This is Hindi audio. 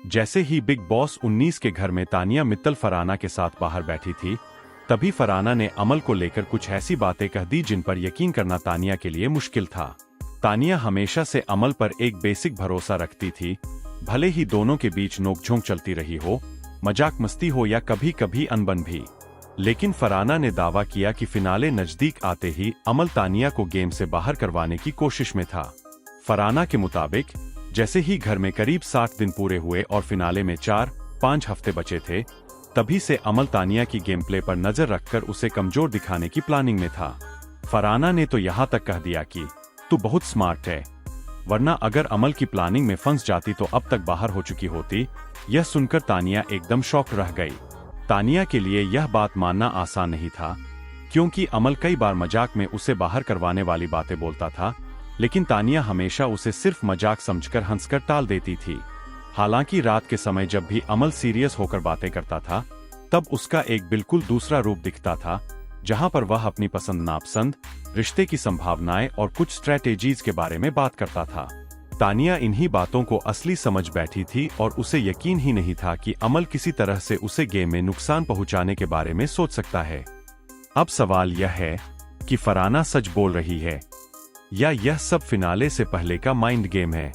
जैसे ही बिग बॉस 19 के घर में तानिया मित्तल फरहाना के साथ बाहर बैठी थी, तभी फरहाना ने अमल को लेकर कुछ ऐसी बातें कह दी जिन पर यकीन करना तानिया के लिए मुश्किल था। तानिया हमेशा से अमल पर एक बेसिक भरोसा रखती थी, भले ही दोनों के बीच नोकझोंक चलती रही हो, मजाक मस्ती हो या कभी कभी अनबन भी। लेकिन फरहाना ने दावा किया कि फिनाले नजदीक आते ही अमल तानिया को गेम से बाहर करवाने की कोशिश में था। फरहाना के मुताबिक जैसे ही घर में करीब 60 दिन पूरे हुए और फिनाले में 4-5 हफ्ते बचे थे, तभी से अमल तानिया की गेम प्ले पर नजर रखकर उसे कमजोर दिखाने की प्लानिंग में था। फरहाना ने तो यहाँ तक कह दिया कि तू बहुत स्मार्ट है, वरना अगर अमल की प्लानिंग में फंस जाती तो अब तक बाहर हो चुकी होती। यह सुनकर तानिया एकदम शॉक रह गई। तानिया के लिए यह बात मानना आसान नहीं था, क्योंकि अमल कई बार मजाक में उसे बाहर करवाने वाली बातें बोलता था, लेकिन तानिया हमेशा उसे सिर्फ मजाक समझकर हंसकर टाल देती थी। हालांकि रात के समय जब भी अमल सीरियस होकर बातें करता था, तब उसका एक बिल्कुल दूसरा रूप दिखता था, जहां पर वह अपनी पसंद नापसंद, रिश्ते की संभावनाएं और कुछ स्ट्रैटेजीज के बारे में बात करता था। तानिया इन्हीं बातों को असली समझ बैठी थी और उसे यकीन ही नहीं था कि अमल किसी तरह से उसे गेम में नुकसान पहुंचाने के बारे में सोच सकता है। अब सवाल यह है कि फरहाना सच बोल रही है या यह सब फिनाले से पहले का माइंड गेम है।